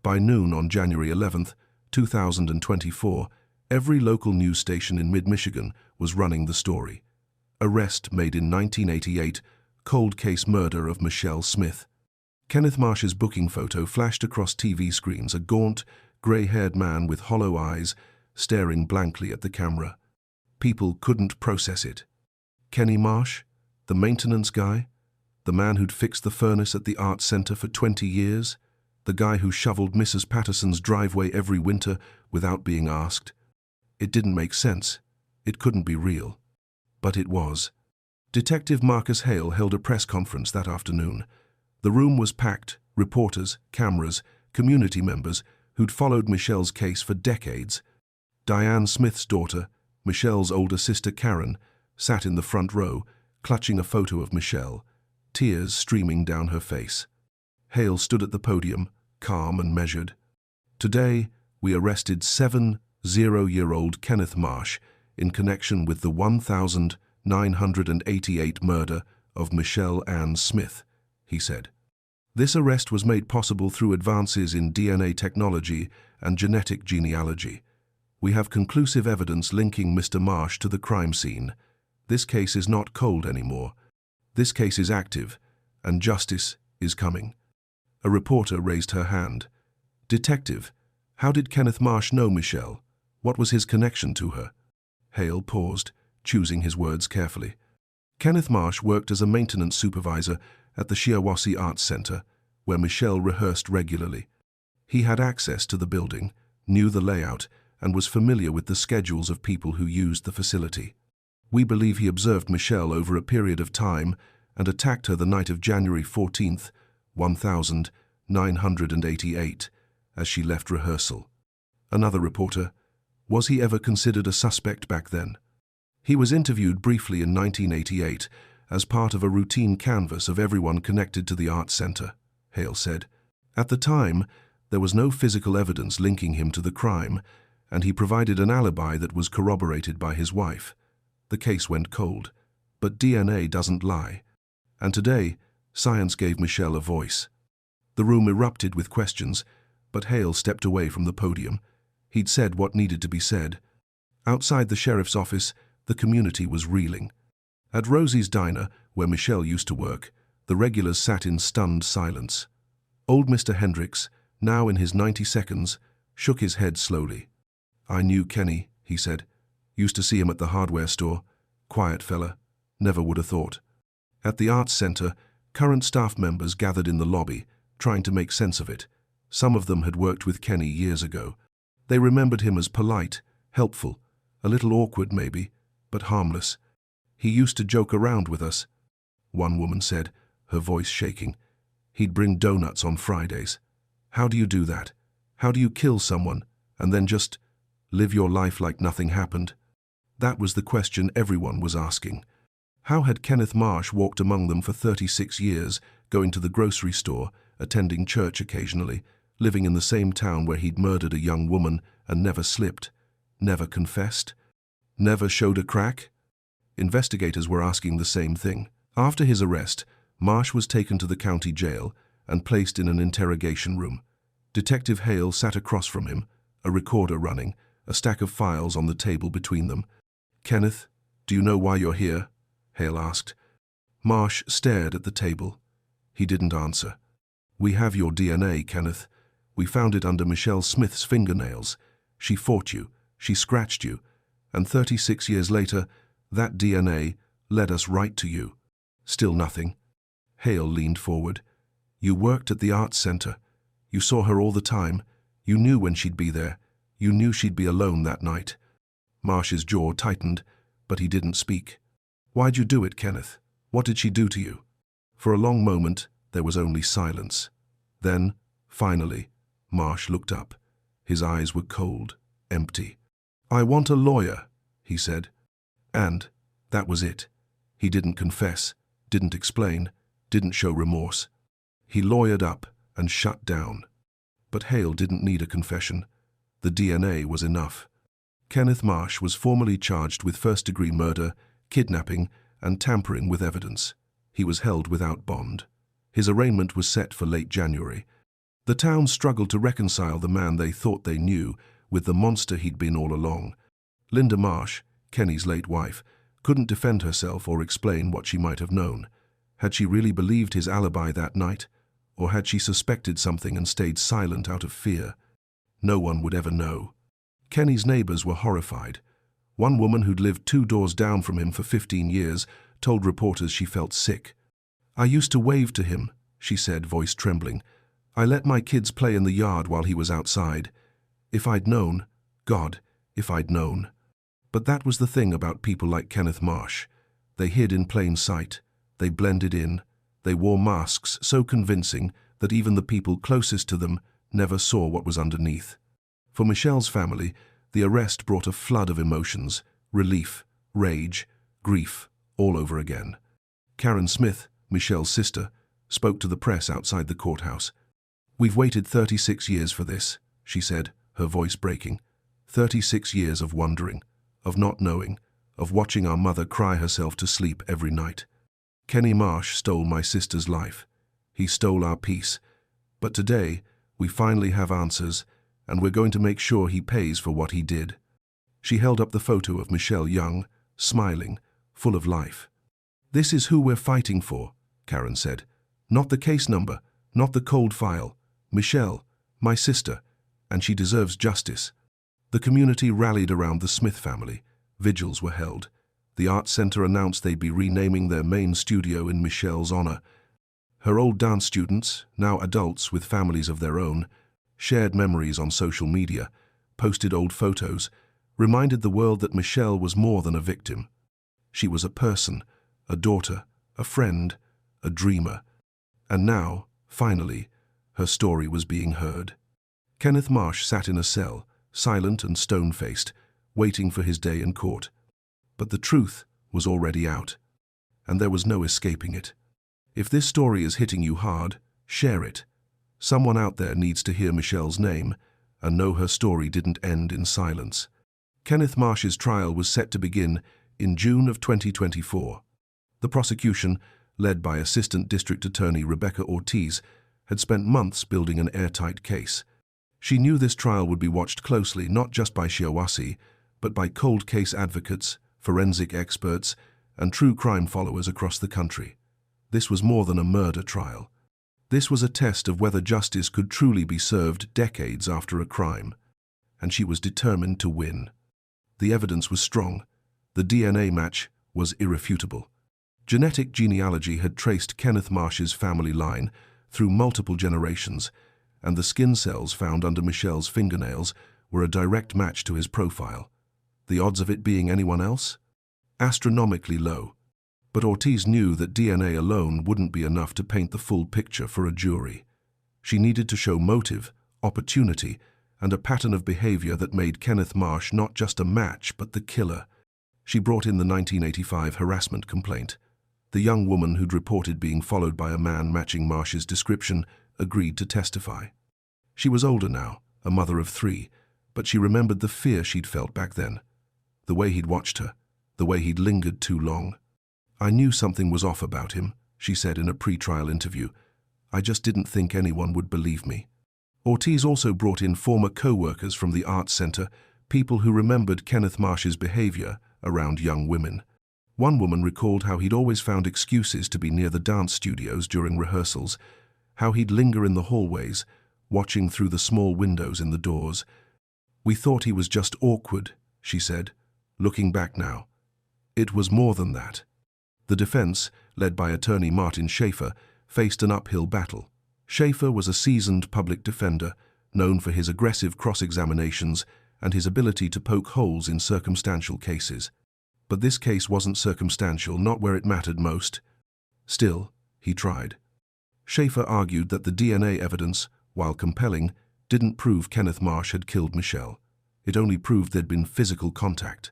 S1: By noon on January 11th, 2024, every local news station in mid-Michigan was running the story. Arrest made in 1988, cold case murder of Michelle Smith. Kenneth Marsh's booking photo flashed across TV screens, a gaunt, grey-haired man with hollow eyes, staring blankly at the camera. People couldn't process it. Kenny Marsh? The maintenance guy? The man who'd fixed the furnace at the art center for 20 years? The guy who shoveled Mrs. Patterson's driveway every winter without being asked? It didn't make sense. It couldn't be real. But it was. Detective Marcus Hale held a press conference that afternoon. The room was packed, reporters, cameras, community members who'd followed Michelle's case for decades. Diane Smith's daughter, Michelle's older sister Karen, sat in the front row, clutching a photo of Michelle, tears streaming down her face. Hale stood at the podium, calm and measured. "Today, we arrested 70-year-old Kenneth Marsh in connection with the 1988 murder of Michelle Ann Smith," he said. "This arrest was made possible through advances in DNA technology and genetic genealogy. We have conclusive evidence linking Mr. Marsh to the crime scene. This case is not cold anymore. This case is active, and justice is coming." A reporter raised her hand. "Detective, How did Kenneth Marsh know Michelle? What was his connection to her? Hale paused, choosing his words carefully. Kenneth Marsh worked as a maintenance supervisor at the Shiawassee Arts Center, where Michelle rehearsed regularly. He had access to the building, knew the layout, and was familiar with the schedules of people who used the facility. We believe he observed Michelle over a period of time and attacked her the night of January 14th, 1988, as she left rehearsal. Another reporter: was he ever considered a suspect back then? He was interviewed briefly in 1988 as part of a routine canvass of everyone connected to the arts center, Hale said. At the time, there was no physical evidence linking him to the crime, and he provided an alibi that was corroborated by his wife. The case went cold, but DNA doesn't lie. And today, science gave Michelle a voice. The room erupted with questions, but Hale stepped away from the podium. He'd said what needed to be said. Outside the sheriff's office, the community was reeling. At Rosie's diner, where Michelle used to work, the regulars sat in stunned silence. Old Mr. Hendricks, now in his 90 seconds, shook his head slowly. "I knew Kenny," he said. "Used to see him at the hardware store. Quiet fella. Never would have thought." At the arts center, current staff members gathered in the lobby, trying to make sense of it. Some of them had worked with Kenny years ago. They remembered him as polite, helpful, a little awkward maybe, but harmless. "He used to joke around with us," one woman said, her voice shaking. "He'd bring donuts on Fridays. How do you do that? How do you kill someone and then just live your life like nothing happened?" That was the question everyone was asking. How had Kenneth Marsh walked among them for 36 years, going to the grocery store, attending church occasionally, living in the same town where he'd murdered a young woman and never slipped, never confessed, never showed a crack? Investigators were asking the same thing. After his arrest, Marsh was taken to the county jail and placed in an interrogation room. Detective Hale sat across from him, a recorder running, a stack of files on the table between them. "Kenneth, do you know why you're here?" Hale asked. Marsh stared at the table. He didn't answer. "We have your DNA, Kenneth. We found it under Michelle Smith's fingernails. She fought you, she scratched you, and 36 years later, that DNA led us right to you." Still nothing. Hale leaned forward. "You worked at the arts center. You saw her all the time. You knew when she'd be there. You knew she'd be alone that night." Marsh's jaw tightened, but he didn't speak. "Why'd you do it, Kenneth? What did she do to you?" For a long moment, there was only silence. Then, finally, Marsh looked up. His eyes were cold, empty. "I want a lawyer," he said. And that was it. He didn't confess, didn't explain, didn't show remorse. He lawyered up and shut down. But Hale didn't need a confession. The DNA was enough. Kenneth Marsh was formally charged with first-degree murder, kidnapping, and tampering with evidence. He was held without bond. His arraignment was set for late January. The town struggled to reconcile the man they thought they knew with the monster he'd been all along. Linda Marsh, Kenny's late wife, couldn't defend herself or explain what she might have known. Had she really believed his alibi that night? Or had she suspected something and stayed silent out of fear? No one would ever know. Kenny's neighbors were horrified. One woman who'd lived 2 doors down from him for 15 years told reporters she felt sick. "I used to wave to him," she said, voice trembling. "I let my kids play in the yard while he was outside. If I'd known, God, if I'd known." But that was the thing about people like Kenneth Marsh. They hid in plain sight. They blended in. They wore masks so convincing that even the people closest to them never saw what was underneath. For Michelle's family, the arrest brought a flood of emotions: relief, rage, grief, all over again. Karen Smith, Michelle's sister, spoke to the press outside the courthouse. "We've waited 36 years for this," she said, her voice breaking. 36 years of wondering, of not knowing, of watching our mother cry herself to sleep every night. Kenny Marsh stole my sister's life. He stole our peace. But today, we finally have answers, and we're going to make sure he pays for what he did." She held up the photo of Michelle Young, smiling, full of life. "This is who we're fighting for," Karen said. "Not the case number, not the cold file. Michelle, my sister, and she deserves justice. The community rallied around the Smith family. Vigils were held. The Arts Center announced they'd be renaming their main studio in Michelle's honor. Her old dance students, now adults with families of their own, shared memories on social media, posted old photos, reminded the world that Michelle was more than a victim. She was a person, a daughter, a friend, a dreamer. And now, finally, her story was being heard. Kenneth Marsh sat in a cell, silent and stone-faced, waiting for his day in court. But the truth was already out, and there was no escaping it. If this story is hitting you hard, share it. Someone out there needs to hear Michelle's name and know her story didn't end in silence. Kenneth Marsh's trial was set to begin in June of 2024. The prosecution, led by Assistant District Attorney Rebecca Ortiz, had spent months building an airtight case. She knew this trial would be watched closely not just by Shiawassee, but by cold case advocates, forensic experts, and true crime followers across the country. This was more than a murder trial. This was a test of whether justice could truly be served decades after a crime, and she was determined to win. The evidence was strong. The DNA match was irrefutable. Genetic genealogy had traced Kenneth Marsh's family line through multiple generations, and the skin cells found under Michelle's fingernails were a direct match to his profile. The odds of it being anyone else? Astronomically low. But Ortiz knew that DNA alone wouldn't be enough to paint the full picture for a jury. She needed to show motive, opportunity, and a pattern of behavior that made Kenneth Marsh not just a match, but the killer. She brought in the 1985 harassment complaint. The young woman who'd reported being followed by a man matching Marsh's description agreed to testify. She was older now, a mother of 3, but she remembered the fear she'd felt back then. The way he'd watched her, the way he'd lingered too long. "I knew something was off about him," she said in a pre-trial interview. "I just didn't think anyone would believe me." Ortiz also brought in former co-workers from the Arts Center, people who remembered Kenneth Marsh's behavior around young women. One woman recalled how he'd always found excuses to be near the dance studios during rehearsals, how he'd linger in the hallways, watching through the small windows in the doors. "We thought he was just awkward," she said, looking back now. It was more than that. The defense, led by attorney Martin Schaefer, faced an uphill battle. Schaefer was a seasoned public defender, known for his aggressive cross-examinations and his ability to poke holes in circumstantial cases. But this case wasn't circumstantial, not where it mattered most. Still, he tried. Schaefer argued that the DNA evidence, while compelling, didn't prove Kenneth Marsh had killed Michelle. It only proved there'd been physical contact.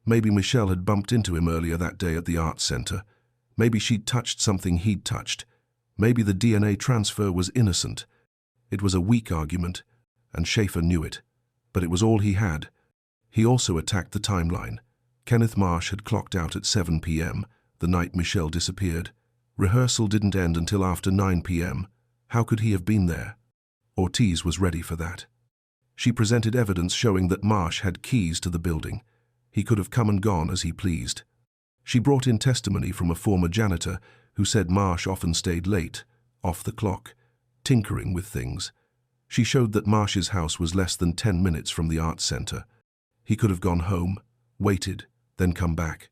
S1: Maybe Michelle had bumped into him earlier that day at the Arts Center. Maybe she'd touched something he'd touched. Maybe the DNA transfer was innocent. It was a weak argument, and Schaefer knew it. But it was all he had. He also attacked the timeline. Kenneth Marsh had clocked out at 7 p.m., the night Michelle disappeared. Rehearsal didn't end until after 9 p.m. How could he have been there? Ortiz was ready for that. She presented evidence showing that Marsh had keys to the building. He could have come and gone as he pleased. She brought in testimony from a former janitor who said Marsh often stayed late, off the clock, tinkering with things. She showed that Marsh's house was less than 10 minutes from the Arts Center. He could have gone home, waited, then come back.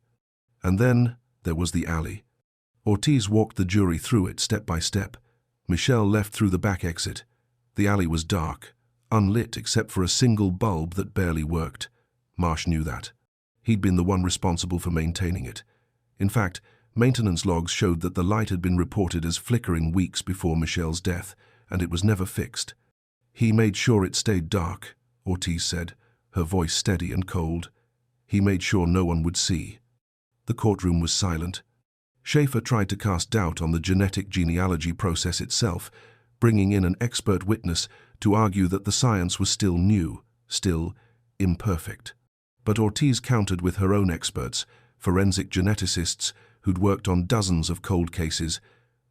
S1: And then there was the alley. Ortiz walked the jury through it step by step. Michelle left through the back exit. The alley was dark, unlit except for a single bulb that barely worked. Marsh knew that. He'd been the one responsible for maintaining it. In fact, maintenance logs showed that the light had been reported as flickering weeks before Michelle's death, and it was never fixed. "He made sure it stayed dark," Ortiz said, her voice steady and cold. "He made sure no one would see." The courtroom was silent. Schaefer tried to cast doubt on the genetic genealogy process itself, bringing in an expert witness to argue that the science was still new, still imperfect. But Ortiz countered with her own experts, forensic geneticists who'd worked on dozens of cold cases,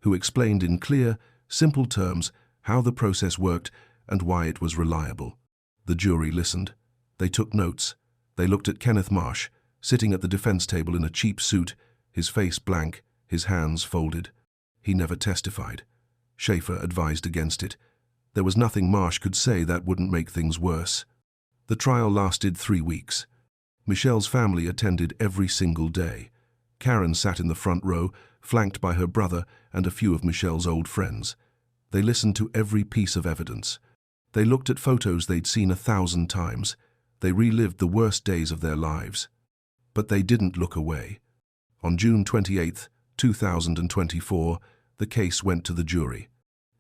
S1: who explained in clear, simple terms how the process worked and why it was reliable. The jury listened. They took notes. They looked at Kenneth Marsh, sitting at the defense table in a cheap suit, his face blank, his hands folded. He never testified. Schaefer advised against it. There was nothing Marsh could say that wouldn't make things worse. The trial lasted 3 weeks. Michelle's family attended every single day. Karen sat in the front row, flanked by her brother and a few of Michelle's old friends. They listened to every piece of evidence. They looked at photos they'd seen 1,000 times. They relived the worst days of their lives. But they didn't look away. On June 28, 2024, the case went to the jury.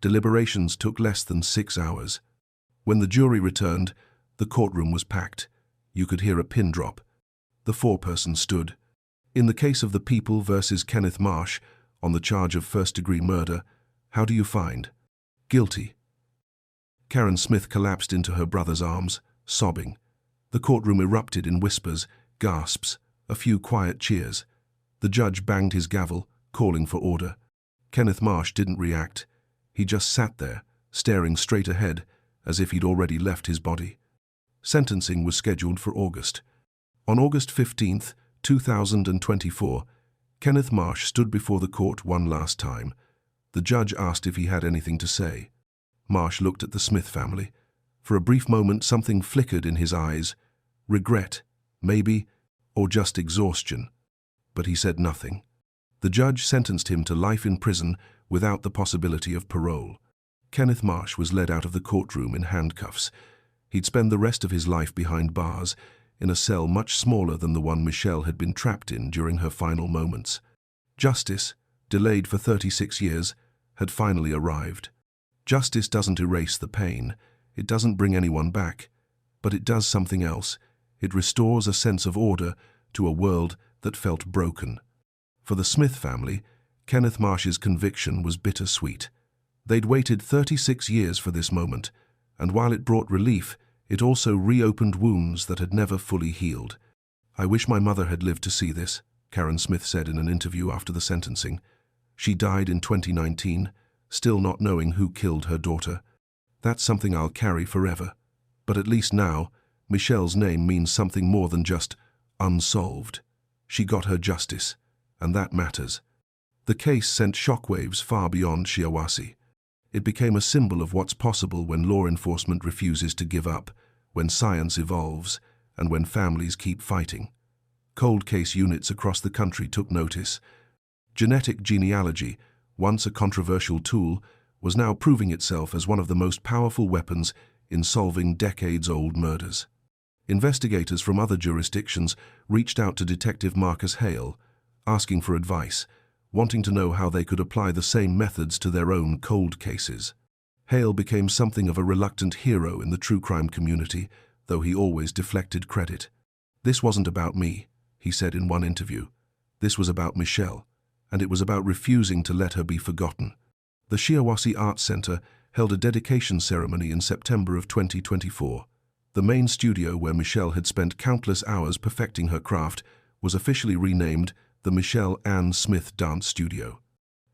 S1: Deliberations took less than 6 hours. When the jury returned, the courtroom was packed. You could hear a pin drop. The foreperson stood. In the case of the People versus Kenneth Marsh, on the charge of first-degree murder, how do you find? Guilty. Karen Smith collapsed into her brother's arms, sobbing. The courtroom erupted in whispers, gasps, a few quiet cheers. The judge banged his gavel, calling for order. Kenneth Marsh didn't react. He just sat there, staring straight ahead, as if he'd already left his body. Sentencing was scheduled for August. On August 15, 2024, Kenneth Marsh stood before the court one last time. The judge asked if he had anything to say. Marsh looked at the Smith family. For a brief moment, something flickered in his eyes. Regret, maybe, or just exhaustion. But he said nothing. The judge sentenced him to life in prison without the possibility of parole. Kenneth Marsh was led out of the courtroom in handcuffs. He'd spend the rest of his life behind bars, in a cell much smaller than the one Michelle had been trapped in during her final moments. Justice, delayed for 36 years, had finally arrived. Justice doesn't erase the pain. It doesn't bring anyone back. But it does something else. It restores a sense of order to a world that felt broken. For the Smith family, Kenneth Marsh's conviction was bittersweet. They'd waited 36 years for this moment, and while it brought relief, it also reopened wounds that had never fully healed. "I wish my mother had lived to see this," Karen Smith said in an interview after the sentencing. She died in 2019, still not knowing who killed her daughter. "That's something I'll carry forever. But at least now, Michelle's name means something more than just unsolved. She got her justice, and that matters." The case sent shockwaves far beyond Shiawassee. It became a symbol of what's possible when law enforcement refuses to give up, when science evolves, and when families keep fighting. Cold case units across the country took notice. Genetic genealogy, once a controversial tool, was now proving itself as one of the most powerful weapons in solving decades-old murders. Investigators from other jurisdictions reached out to Detective Marcus Hale, asking for advice, wanting to know how they could apply the same methods to their own cold cases. Hale became something of a reluctant hero in the true crime community, though he always deflected credit. "This wasn't about me," he said in one interview. "This was about Michelle, and it was about refusing to let her be forgotten." The Shiawassee Arts Center held a dedication ceremony in September of 2024. The main studio where Michelle had spent countless hours perfecting her craft was officially renamed the Michelle Ann Smith Dance Studio.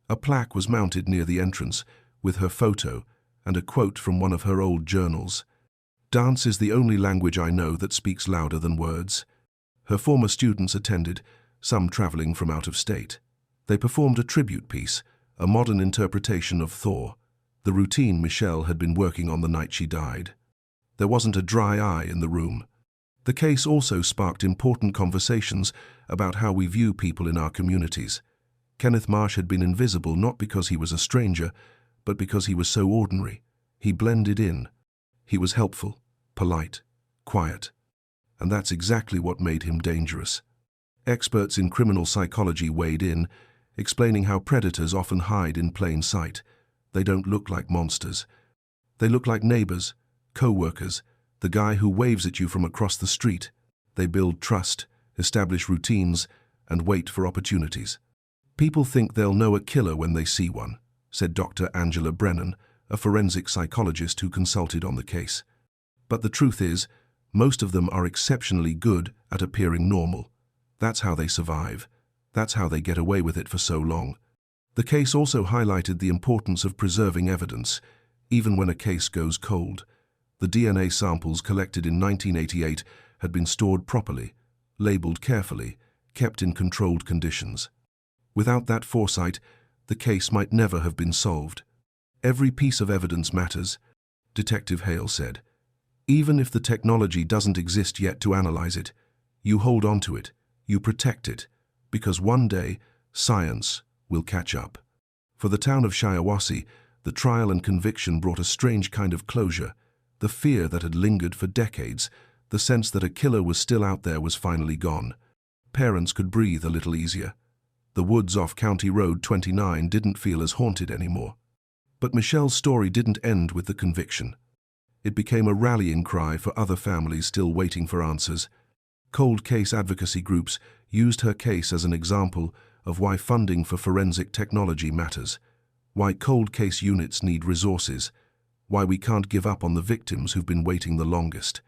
S1: A plaque was mounted near the entrance with her photo and a quote from one of her old journals. "Dance is the only language I know that speaks louder than words." Her former students attended, some traveling from out of state. They performed a tribute piece, a modern interpretation of Thor, the routine Michelle had been working on the night she died. There wasn't a dry eye in the room. The case also sparked important conversations about how we view people in our communities. Kenneth Marsh had been invisible not because he was a stranger, but because he was so ordinary. He blended in. He was helpful, polite, quiet. And that's exactly what made him dangerous. Experts in criminal psychology weighed in, explaining how predators often hide in plain sight. They don't look like monsters. They look like neighbors, co-workers, the guy who waves at you from across the street. They build trust, establish routines, and wait for opportunities. "People think they'll know a killer when they see one," said Dr. Angela Brennan, a forensic psychologist who consulted on the case. "But the truth is, most of them are exceptionally good at appearing normal. That's how they survive. That's how they get away with it for so long." The case also highlighted the importance of preserving evidence, even when a case goes cold. The DNA samples collected in 1988 had been stored properly, labeled carefully, kept in controlled conditions. Without that foresight, the case might never have been solved. Every piece of evidence matters, Detective Hale said. Even if the technology doesn't exist yet to analyze it, you hold on to it, you protect it, because one day, science will catch up. For the town of Shiawassee, the trial and conviction brought a strange kind of closure. The fear that had lingered for decades, the sense that a killer was still out there, was finally gone. Parents could breathe a little easier. The woods off County Road 29 didn't feel as haunted anymore. But Michelle's story didn't end with the conviction. It became a rallying cry for other families still waiting for answers. Cold case advocacy groups used her case as an example of why funding for forensic technology matters, why cold case units need resources, why we can't give up on the victims who've been waiting the longest.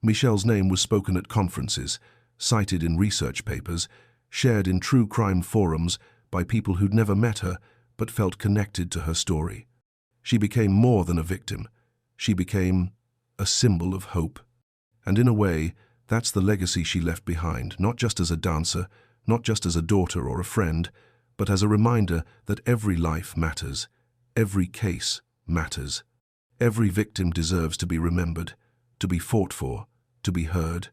S1: Michelle's name was spoken at conferences, cited in research papers, shared in true crime forums by people who'd never met her but felt connected to her story. She became more than a victim. She became a symbol of hope. And in a way, that's the legacy she left behind, not just as a dancer, not just as a daughter or a friend, but as a reminder that every life matters, every case matters. Every victim deserves to be remembered, to be fought for, to be heard.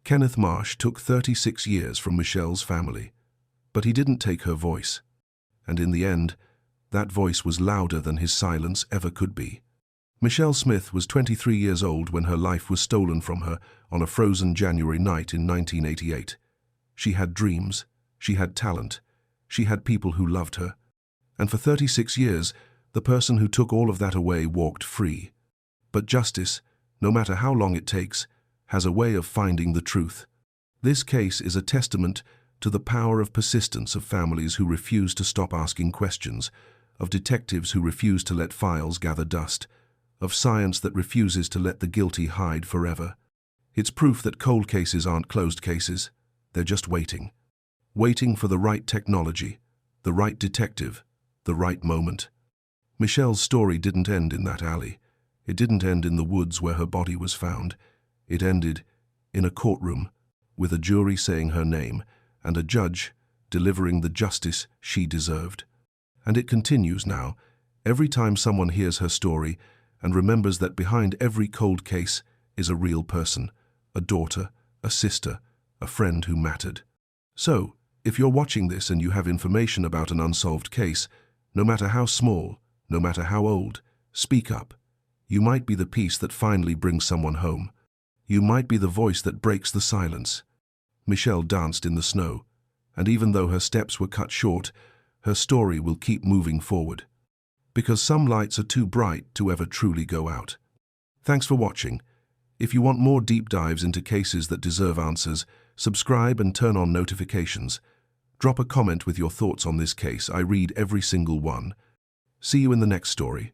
S1: Kenneth Marsh took 36 years from Michelle's family, but he didn't take her voice. And in the end, that voice was louder than his silence ever could be. Michelle Smith was 23 years old when her life was stolen from her on a frozen January night in 1988. She had dreams, she had talent, she had people who loved her. And for 36 years, the person who took all of that away walked free. But justice, no matter how long it takes, has a way of finding the truth. This case is a testament to the power of persistence of families who refuse to stop asking questions, of detectives who refuse to let files gather dust, of science that refuses to let the guilty hide forever. It's proof that cold cases aren't closed cases. They're just waiting. Waiting for the right technology, the right detective, the right moment. Michelle's story didn't end in that alley. It didn't end in the woods where her body was found. It ended in a courtroom, with a jury saying her name and a judge delivering the justice she deserved. And it continues now, every time someone hears her story and remembers that behind every cold case is a real person, a daughter, a sister, a friend who mattered. So, if you're watching this and you have information about an unsolved case, no matter how small, no matter how old, speak up. You might be the piece that finally brings someone home. You might be the voice that breaks the silence. Michelle danced in the snow, and even though her steps were cut short, her story will keep moving forward. Because some lights are too bright to ever truly go out. Thanks for watching. If you want more deep dives into cases that deserve answers, subscribe and turn on notifications. Drop a comment with your thoughts on this case. I read every single one. See you in the next story.